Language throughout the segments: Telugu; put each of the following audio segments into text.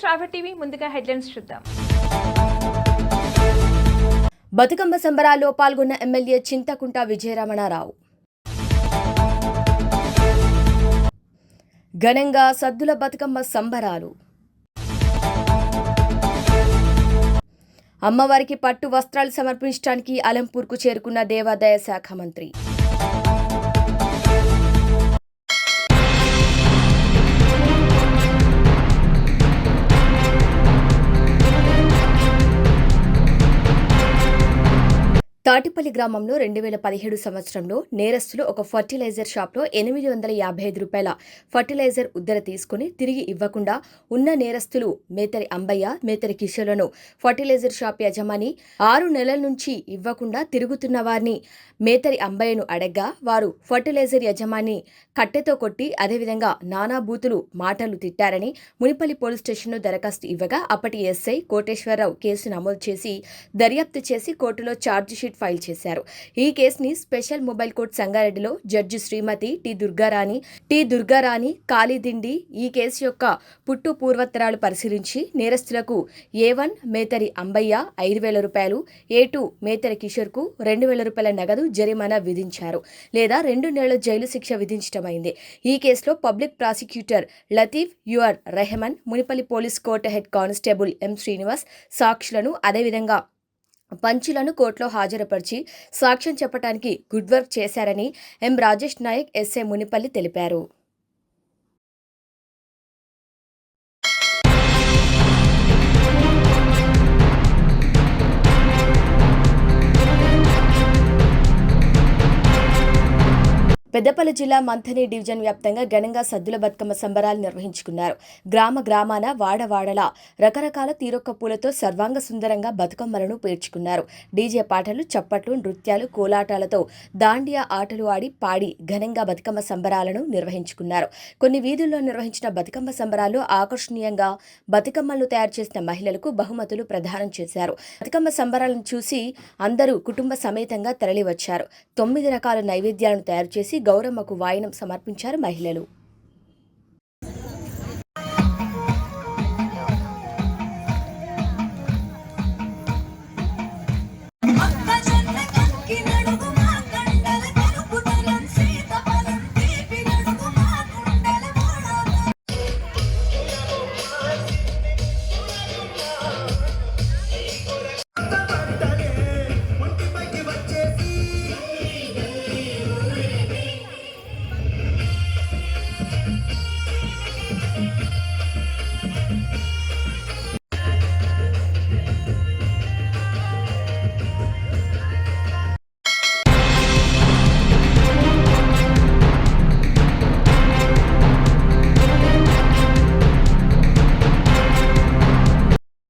శ్రావ్య టీవీ ముందుగా హెడ్లైన్స్ చూద్దాం. బతుకమ్మ సంబరాల్లో పాల్గొన్న ఎమ్మెల్యే చింతకుంట విజయరమణారావు. ఘనంగా సద్దుల బతుకమ్మ సంబరాలు. అమ్మవారికి పట్టు వస్త్రాలు సమర్పించడానికి అలంపూర్కు చేరుకున్న దేవాదాయ శాఖ మంత్రి. తాటిపల్లి గ్రామంలో 2017 సంవత్సరంలో నేరస్తులు ఒక ఫర్టిలైజర్ షాప్లో 855 రూపాయల ఫర్టిలైజర్ ఉద్దర తీసుకుని తిరిగి ఇవ్వకుండా ఉన్న నేరస్తులు మేతరి అంబయ్య, మేతరి కిషోర్లను ఫర్టిలైజర్ షాప్ యజమాని 6 నెలల నుంచి ఇవ్వకుండా తిరుగుతున్న వారిని మేతరి అంబయ్యను అడగ్గా వారు ఫర్టిలైజర్ యజమాని కట్టెతో కొట్టి అదేవిధంగా నానా బూతులు మాటలు తిట్టారని మునిపల్లి పోలీస్ స్టేషన్లో దరఖాస్తు ఇవ్వగా అప్పటి ఎస్ఐ కోటేశ్వరరావు కేసు నమోదు చేసి దర్యాప్తు చేసి కోర్టులో ఛార్జిషీట్ ఫైల్ చేశారు. ఈ కేసుని స్పెషల్ మొబైల్ కోర్టు సంగారెడ్డిలో జడ్జి శ్రీమతి టి దుర్గారాణి కాళీదిండి ఈ కేసు యొక్క పుట్టు పూర్వత్తరాలు పరిశీలించి నేరస్తులకు A1 మేతరి అంబయ్య 5,000 రూపాయలు, A2 మేతరి కిషోర్కు 2,000 రూపాయల నగదు జరిమానా విధించారు లేదా 2 నెలల జైలు శిక్ష విధించడమైంది. ఈ కేసులో public prosecutor Latif U R Rehman, Munipalli police court head constable M Srinivas సాక్షులను అదేవిధంగా పంచులను కోర్టులో హాజరుపరిచి సాక్ష్యం చెప్పడానికి గుడ్ వర్క్ చేశారని ఎం రాజేష్ నాయక్ ఎస్ఐ మునిపల్లి తెలిపారు. పెద్దపల్లి జిల్లా మంథని డివిజన్ వ్యాప్తంగా ఘనంగా సద్దుల బతుకమ్మ సంబరాలు నిర్వహించుకున్నారు. గ్రామాన వాడవాడలా రకరకాల తీరొక్క పూలతో సర్వాంగ సుందరంగా బతుకమ్మలను పేర్చుకున్నారు. డీజే పాటలు, చప్పట్లు, నృత్యాలు, కోలాటాలతో దాండియా ఆటలు ఆడి పాడి ఘనంగా బతుకమ్మ సంబరాలను నిర్వహించుకున్నారు. కొన్ని వీధుల్లో నిర్వహించిన బతుకమ్మ సంబరాల్లో ఆకర్షణీయంగా బతుకమ్మలను తయారు చేసిన మహిళలకు బహుమతులు ప్రదానం చేశారు. బతుకమ్మ సంబరాలను చూసి అందరూ కుటుంబ సమేతంగా తరలివచ్చారు. 9 రకాల నైవేద్యాలను తయారు చేసి గౌరమ్మకు వాయనం సమర్పించారు మహిళలు.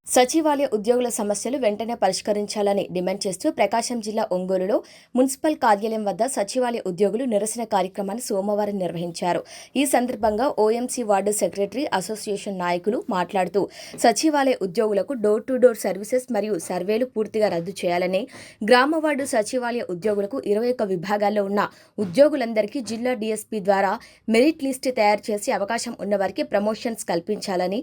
సచివాలయ ఉద్యోగుల సమస్యలు వెంటనే పరిష్కరించాలని డిమాండ్ చేస్తూ ప్రకాశం జిల్లా ఒంగోలులో మున్సిపల్ కార్యాలయం వద్ద సచివాలయ ఉద్యోగులు నిరసన కార్యక్రమాన్ని సోమవారం నిర్వహించారు. ఈ సందర్భంగా ఓఎంసీ వార్డు సెక్రటరీ అసోసియేషన్ నాయకులు మాట్లాడుతూ సచివాలయ ఉద్యోగులకు డోర్ టు డోర్ సర్వీసెస్ మరియు సర్వేలు పూర్తిగా రద్దు చేయాలని, గ్రామ వార్డు సచివాలయ ఉద్యోగులకు 21 విభాగాల్లో ఉన్న ఉద్యోగులందరికీ జిల్లా డీఎస్పీ ద్వారా మెరిట్ లిస్ట్ తయారు చేసి అవకాశం ఉన్నవారికి ప్రమోషన్స్ కల్పించాలని,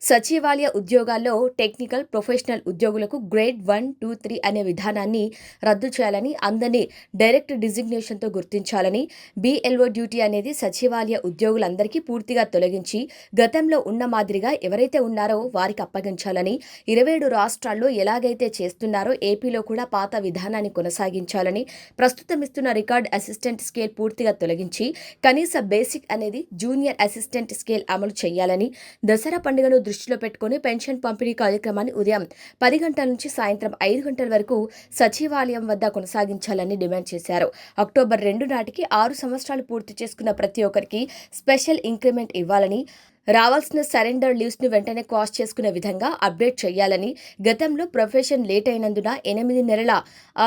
సచివాలయ ఉద్యోగాల్లో టెక్నికల్, ప్రొఫెషనల్ ఉద్యోగులకు గ్రేడ్ 1, 2, 3 అనే విధానాన్ని రద్దు చేయాలని, అందరినీ డైరెక్ట్ డిజిగ్నేషన్తో గుర్తించాలని, BLO డ్యూటీ అనేది సచివాలయ ఉద్యోగులందరికీ పూర్తిగా తొలగించి గతంలో ఉన్న మాదిరిగా ఎవరైతే ఉన్నారో వారికి అప్పగించాలని, 27 రాష్ట్రాల్లో ఎలాగైతే చేస్తున్నారో ఏపీలో కూడా పాత విధానాన్ని కొనసాగించాలని, ప్రస్తుతం ఇస్తున్న రికార్డ్ అసిస్టెంట్ స్కేల్ పూర్తిగా తొలగించి కనీస బేసిక్ అనేది జూనియర్ అసిస్టెంట్ స్కేల్ అమలు చేయాలని, దసరా పండుగను దృష్టిలో పెట్టుకుని పెన్షన్ పంపిణీ కార్యక్రమాన్ని ఉదయం 10 గంటల నుంచి సాయంత్రం 5 గంటల వరకు సచివాలయం వద్ద కొనసాగించాలని డిమాండ్ చేశారు. అక్టోబర్ 2 నాటికి 6 సంవత్సరాలు పూర్తి చేసుకున్న ప్రతి ఒక్కరికి స్పెషల్ ఇంక్రిమెంట్ ఇవ్వాలని, రావాల్సిన సరెండర్ లీవ్స్ను వెంటనే క్రాస్ చేసుకునే విధంగా అప్డేట్ చేయాలని, గతంలో ప్రొఫెషన్ లేట్ అయినందున 8 నెలల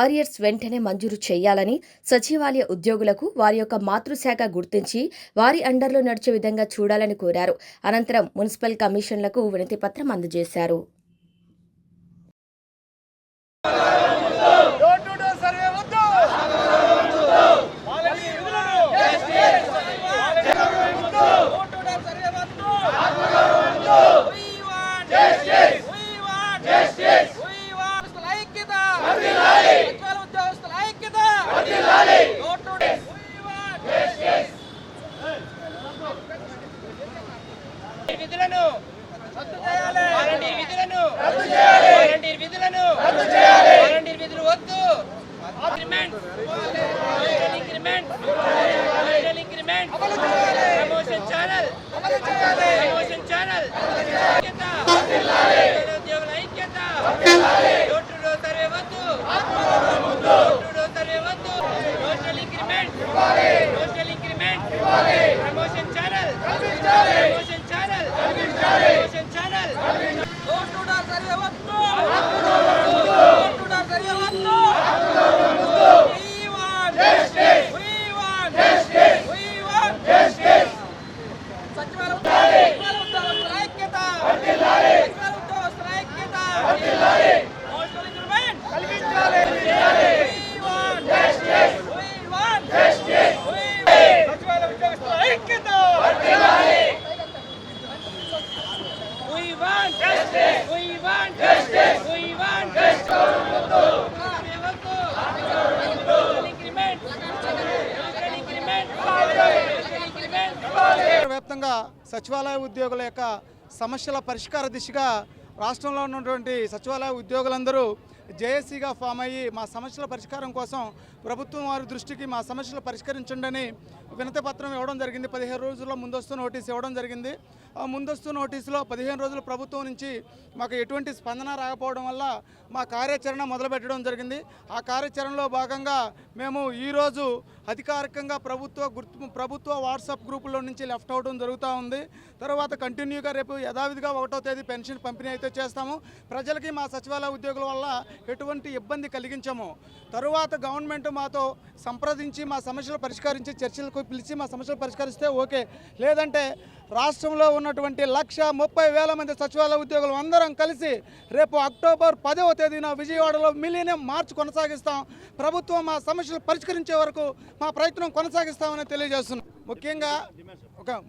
ఆరియర్స్ వెంటనే మంజూరు చేయాలని, సచివాలయ ఉద్యోగులకు వారి యొక్క మాతృశాఖ గుర్తించి వారి అండర్లో నడిచే విధంగా చూడాలని కోరారు. అనంతరం మున్సిపల్ కమిషన్లకు వినతి పత్రం అందజేశారు. విధులను రద్దు చేయాలి. వాలంటీర్ విధులను రద్దు చేయాలి. వాలంటీర్ విధులను రద్దు చేయాలి. వాలంటీర్ విధులు వద్దు. Increment social increment social increment promotion channel promotion channel ఐక్యత ఉద్యోగుల ఐక్యత డోర్ టు డోర్ సర్వే వద్దు. డోర్ టు డోర్ సర్వే వద్దు. Social increment social increment promotion channel promotion channel promotion channel door to door survey వద్దు. డోర్ టు డోర్ సర్వే వద్దు. వ్యాప్తంగా సచివాలయ ఉద్యోగుల యొక్క సమస్యల పరిష్కార దిశగా రాష్ట్రంలో ఉన్నటువంటి సచివాలయ ఉద్యోగులందరూ జేఏసీగా ఫామ్ అయ్యి మా సమస్యల పరిష్కారం కోసం ప్రభుత్వం వారి దృష్టికి మా సమస్యలు పరిష్కరించండి అని వినతి పత్రం ఇవ్వడం జరిగింది. 15 రోజుల్లో ముందస్తు నోటీస్ ఇవ్వడం జరిగింది. ఆ ముందస్తు నోటీసులో 15 రోజులు ప్రభుత్వం నుంచి మాకు ఎటువంటి స్పందన రాకపోవడం వల్ల మా కార్యాచరణ మొదలుపెట్టడం జరిగింది. ఆ కార్యాచరణలో భాగంగా మేము ఈరోజు అధికారికంగా ప్రభుత్వ వాట్సాప్ గ్రూపుల్లో నుంచి లెఫ్ట్ అవడం జరుగుతూ ఉంది. తర్వాత కంటిన్యూగా రేపు యథావిధిగా 1వ తేదీ పెన్షన్ పంపిణీ అయితే చేస్తాము. ప్రజలకి మా సచివాలయ ఉద్యోగుల వల్ల ఎటువంటి ఇబ్బంది కలిగించము. తరువాత గవర్నమెంట్ మాతో సంప్రదించి మా సమస్యలు పరిష్కరించి చర్చలకు పిలిచి మా సమస్యలు పరిష్కరిస్తే ఓకే, లేదంటే రాష్ట్రంలో ఉన్నటువంటి 1,30,000 మంది సచివాలయ ఉద్యోగులు అందరం కలిసి రేపు అక్టోబర్ 10వ తేదీన విజయవాడలో మిలీనియం మార్చ్ కొనసాగిస్తాం. ప్రభుత్వం మా సమస్యలు పరిష్కరించే వరకు మా ప్రయత్నం కొనసాగిస్తామని తెలియజేస్తున్నాం.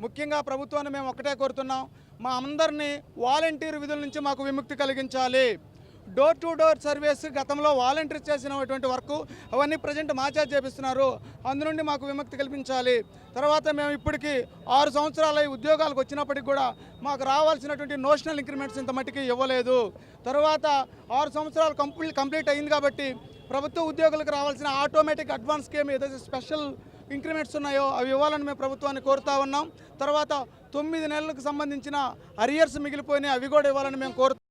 ముఖ్యంగా ప్రభుత్వాన్ని మేము ఒకటే కోరుతున్నాం, మా అందరినీ వాలంటీర్ విధుల నుంచి మాకు విముక్తి కలిగించాలి. డోర్ టు డోర్ సర్వీస్ గతంలో వాలంటీర్ చేసినటువంటి వర్క్ అవన్నీ ప్రజెంట్ మా చేత చేపిస్తున్నారు. అందునుండి మాకు విముక్తి కల్పించాలి. తర్వాత మేము ఇప్పటికీ 6 సంవత్సరాల ఉద్యోగాలకు వచ్చినప్పటికి కూడా మాకు రావాల్సినటువంటి నోషనల్ ఇంక్రిమెంట్స్ ఇంత మట్టికి ఇవ్వలేదు. తర్వాత 6 సంవత్సరాలు కంప్లీట్ అయింది కాబట్టి ప్రభుత్వ ఉద్యోగులకు రావాల్సిన ఆటోమేటిక్ అడ్వాన్స్ స్కీమ్ ఏదైతే స్పెషల్ ఇంక్రిమెంట్స్ ఉన్నాయో అవి ఇవ్వాలని మేము ప్రభుత్వాన్ని కోరుతా ఉన్నాం. తర్వాత 9 నెలలకు సంబంధించిన అరియర్స్ మిగిలిపోయినాయి, అవి కూడా ఇవ్వాలని మేము కోరుతాం.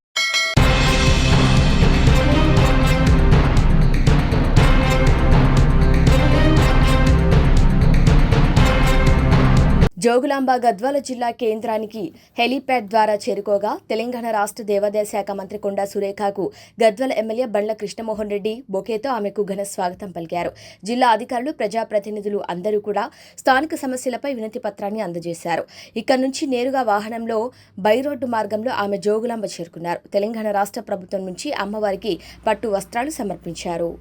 జోగులాంబ గద్వాల జిల్లా కేంద్రానికి హెలీప్యాడ్ ద్వారా చేరుకోగా తెలంగాణ రాష్ట్ర దేవాదాయ శాఖ మంత్రి కొండా సురేఖకు గద్వాల ఎమ్మెల్యే బండ్ల కృష్ణమోహన్ రెడ్డి బొకేతో ఆమెకు ఘన స్వాగతం పలికారు. జిల్లా అధికారులు, ప్రజాప్రతినిధులు అందరూ కూడా స్థానిక సమస్యలపై వినతి పత్రాన్ని అందజేశారు. ఇక్కడ నుంచి నేరుగా వాహనంలో బైరోడ్డు మార్గంలో ఆమె జోగులాంబ చేరుకున్నారు. తెలంగాణ రాష్ట్ర ప్రభుత్వం నుంచి అమ్మవారికి పట్టు వస్త్రాలు సమర్పించారు.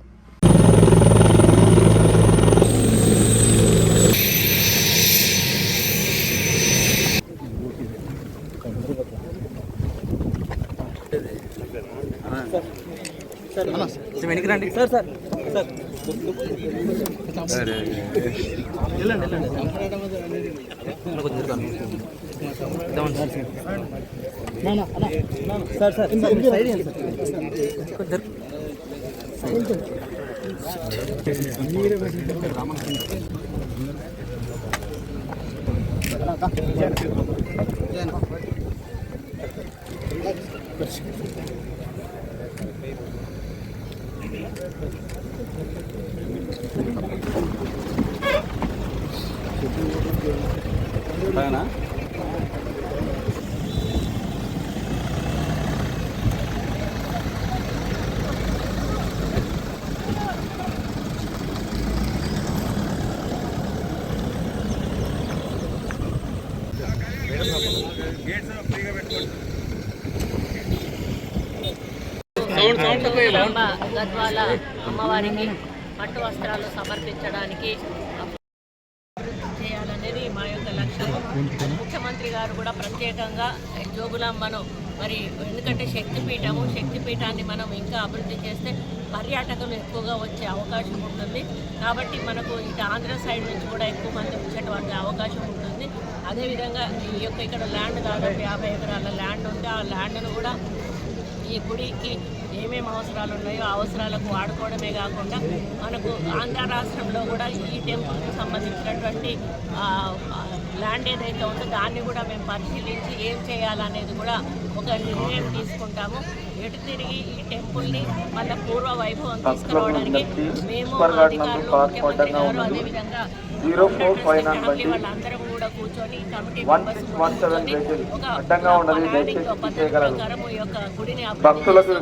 వెనక్కి రండి సార్. సార్ గద్వాల అమ్మవారికి పట్టు వస్త్రాలు సమర్పించడానికి చేయాలనేది మా యొక్క లక్ష్యం. ముఖ్యమంత్రి గారు కూడా ప్రత్యేకంగా జోగులాంబను మరి ఎందుకంటే శక్తిపీఠాన్ని మనం ఇంకా అభివృద్ధి చేస్తే పర్యాటకులు ఎక్కువగా వచ్చే అవకాశం ఉంటుంది. కాబట్టి మనకు ఇటు ఆంధ్ర సైడ్ నుంచి కూడా ఎక్కువ మంది వచ్చేటువంటి అవకాశం ఉంటుంది. అదేవిధంగా ఈ యొక్క ఇక్కడ ల్యాండ్ దాదాపు 50 ఎకరాల ల్యాండ్ ఉంది. ఆ ల్యాండ్ను కూడా ఈ గుడికి ఏమేమి అవసరాలు ఉన్నాయో ఆ అవసరాలకు వాడుకోవడమే కాకుండా మనకు ఆంధ్ర రాష్ట్రంలో కూడా ఈ టెంపుల్కి సంబంధించినటువంటి ల్యాండ్ ఏదైతే ఉందో దాన్ని కూడా మేము పరిశీలించి ఏం చేయాలనేది కూడా ఒక నిర్ణయం తీసుకుంటాము. ఎటు తిరిగి ఈ టెంపుల్ని మళ్ళీ పూర్వ వైభవం తీసుకురావడానికి మేము అధికారులు, ముఖ్యమంత్రి గారు, అదేవిధంగా వాళ్ళందరం కూడా కూర్చొని కమిటీ మెంబర్స్ కూర్చొని ఒక ప్రణాళిక పద్ధతి ప్రకారం ఈ యొక్క గుడిని భక్తులకు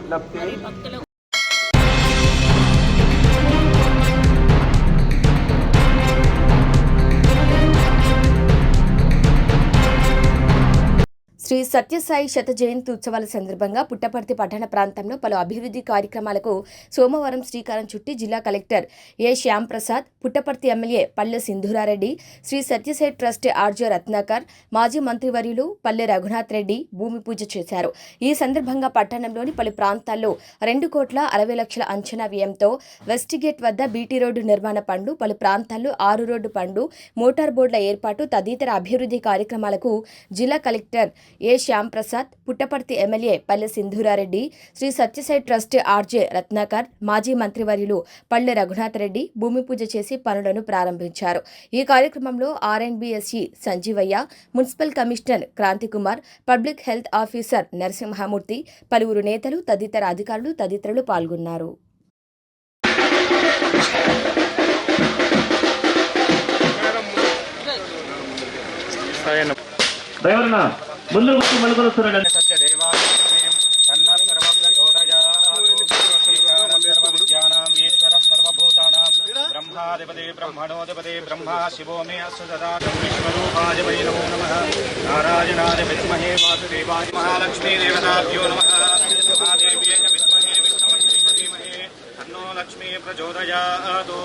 శ్రీ సత్యసాయి శత జయంతి ఉత్సవాల సందర్భంగా పుట్టపర్తి పట్టణ ప్రాంతంలో పలు అభివృద్ధి కార్యక్రమాలకు సోమవారం శ్రీకారం చుట్టి జిల్లా కలెక్టర్ ఏ శ్యామ్ ప్రసాద్, పుట్టపర్తి ఎమ్మెల్యే పల్లె సింధూరారెడ్డి, శ్రీ సత్యసాయి ట్రస్ట్ ఆర్జే రత్నాకర్, మాజీ మంత్రివర్యులు పల్లె రఘునాథ్ రెడ్డి భూమి పూజ చేశారు. ఈ సందర్భంగా పట్టణంలోని పలు ప్రాంతాల్లో 2,60,00,000 అంచనా వ్యయంతో వెస్ట్ గేట్ వద్ద బీటీ రోడ్డు నిర్మాణ పనులు, పలు ప్రాంతాల్లో 6 రోడ్డు పనులు, మోటార్ బోర్డుల ఏర్పాటు తదితర అభివృద్ధి కార్యక్రమాలకు జిల్లా కలెక్టర్ ఏ శ్యామ్ ప్రసాద్, పుట్టపర్తి ఎమ్మెల్యే పల్లె సింధూరారెడ్డి, శ్రీ సత్యసాయి ట్రస్ట్ ఆర్జే రత్నాకర్, మాజీ మంత్రివర్యులు పల్లె రఘునాథ్ రెడ్డి భూమి పూజ చేసి పనులను ప్రారంభించారు. ఈ కార్యక్రమంలో R and B SE Sanjeevaiah, municipal commissioner Kranthikumar, public health officer Narasimhamurthy, పలువురు నేతలు తదితర అధికారులు తదితరులు పాల్గొన్నారు. ముందు మలుగురు వస్తున్నాడు. బ్రహ్మాధిపతి బ్రహ్మణోధిపతి బ్రహ్మా శివో మే అస్సు సదా విశ్వరూపాయ వై నమో నమః. నారాయణాయ విద్మహే వాసుదేవాయ మహాలక్ష్మీ దేవతాభ్యో నమః. మహాదేవ్యై చ విద్మహే విష్ణుమూర్తయే ధీమహి తన్నో లక్ష్మీ ప్రచోదయాత్.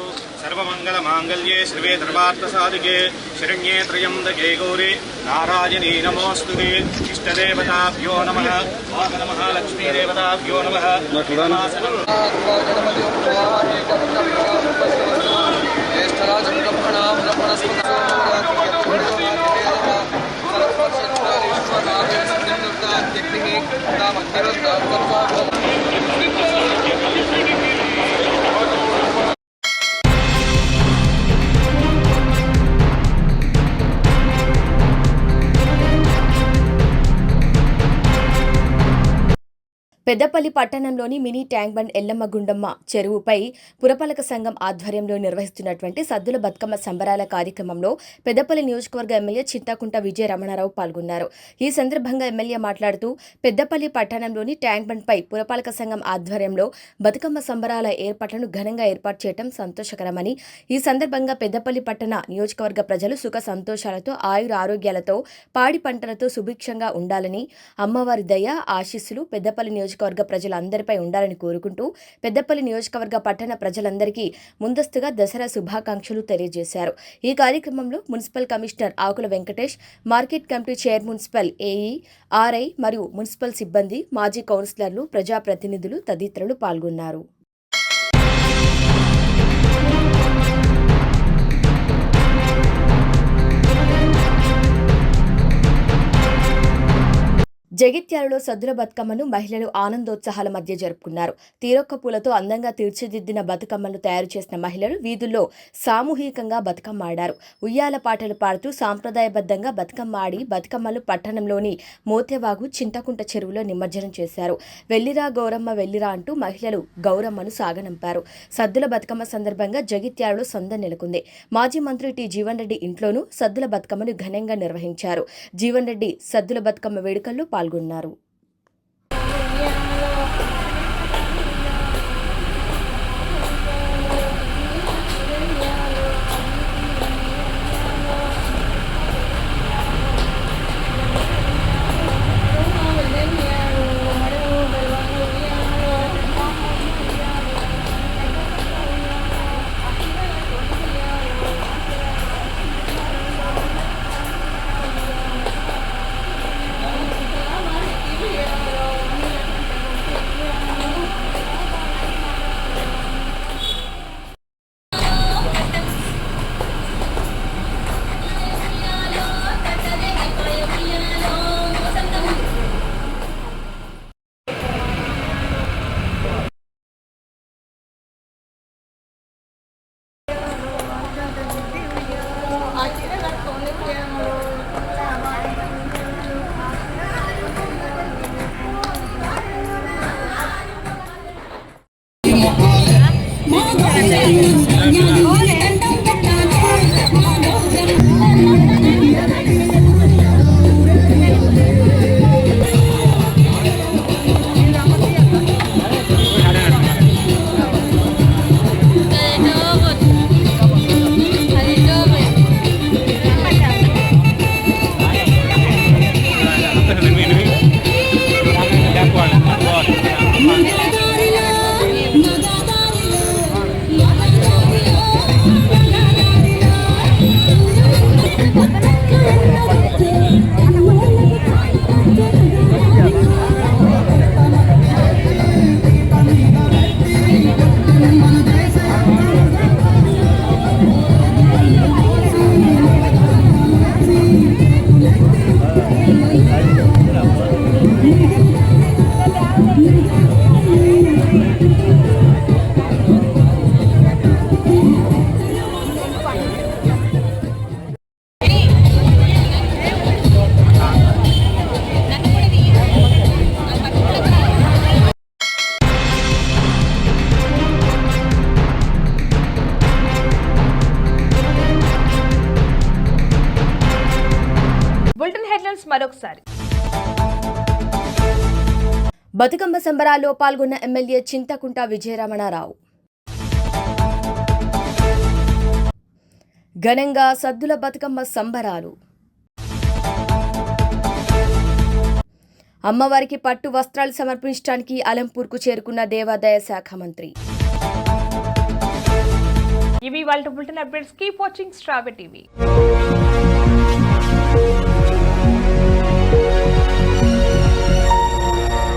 సర్వమంగళమాంగళ్యే శివే సర్వార్థసాధికే శరణ్యే త్ర్యంబకే గౌరీ నారాయణీ నమోస్తుతే. ఇష్టదేవతాభ్యో నమః. వాహనమహాలక్ష్మీ దేవతాభ్యో నమః. పెద్దపల్లి పట్టణంలోని mini tank bund Yellamma Gundamma చెరువుపై పురపాలక సంఘం ఆధ్వర్యంలో నిర్వహిస్తున్నటువంటి సద్దుల బతుకమ్మ సంబరాల కార్యక్రమంలో పెద్దపల్లి నియోజకవర్గ ఎమ్మెల్యే చింతాకుంట విజయ రమణారావు పాల్గొన్నారు. ఈ సందర్భంగా ఎమ్మెల్యే మాట్లాడుతూ పెద్దపల్లి పట్టణంలోని ట్యాంక్ బండ్పై పురపాలక సంఘం ఆధ్వర్యంలో బతుకమ్మ సంబరాల ఏర్పాట్లను ఘనంగా ఏర్పాటు చేయడం సంతోషకరమని, ఈ సందర్భంగా పెద్దపల్లి పట్టణ నియోజకవర్గ ప్రజలు సుఖ సంతోషాలతో ఆయుర ఆరోగ్యాలతో పాడి పంటలతో సుభిక్షంగా ఉండాలని, అమ్మవారి దయ ఆశీస్సులు పెద్దపల్లి నియోజకవర్గ ప్రజలందరిపై ఉండాలని కోరుకుంటూ పెద్దపల్లి నియోజకవర్గ పట్టణ ప్రజలందరికీ ముందస్తుగా దసరా శుభాకాంక్షలు తెలియజేశారు. ఈ కార్యక్రమంలో municipal commissioner Akula Venkatesh, market committee chair municipal AE, RI మరియు మున్సిపల్ సిబ్బంది, మాజీ కౌన్సిలర్లు, ప్రజాప్రతినిధులు తదితరులు పాల్గొన్నారు. జగిత్యాలలో సద్దుల బతుకమ్మను మహిళలు ఆనందోత్సాహాల మధ్య జరుపుకున్నారు. తీరొక్క పూలతో అందంగా తీర్చిదిద్దిన బతుకమ్మను తయారు చేసిన మహిళలు వీధుల్లో సామూహికంగా బతుకమ్మ ఆడారు. ఉయ్యాల పాటలు పాడుతూ సాంప్రదాయబద్ధంగా బతుకమ్మ ఆడి బతుకమ్మలు పట్టణంలోని మోతెవాగు, చింతకుంట చెరువులో నిమజ్జనం చేశారు. వెల్లిరా గౌరమ్మ వెల్లిరా అంటూ మహిళలు గౌరమ్మను సాగనంపారు. సద్దుల బతుకమ్మ సందర్భంగా జగిత్యాలలో సందడి నెలకొంది. మాజీ మంత్రి టి జీవన్ రెడ్డి ఇంట్లోనూ సద్దుల బతుకమ్మను ఘనంగా నిర్వహించారు. జీవన్ రెడ్డి సద్దుల బతుకమ్మ వేడుకల్లో పాల్గొన్నారు. హెడ్లైన్స్ మరొకసారి. బతుకమ్మ సంబరాల్లో పాల్గొన్న ఎమ్మెల్యే చింతకుంట విజయరమణారావు. ఘనంగా సద్దుల బతుకమ్మ సంబరాలు. అమ్మవారికి పట్టు వస్త్రాలు సమర్పించడానికి అలంపూర్కు చేరుకున్న దేవాదాయ శాఖ మంత్రి. ఇవి వాళ్ళ బులెటిన్ అప్డేట్స్. కీప్ వాచింగ్ స్ట్రాబె టీవీ.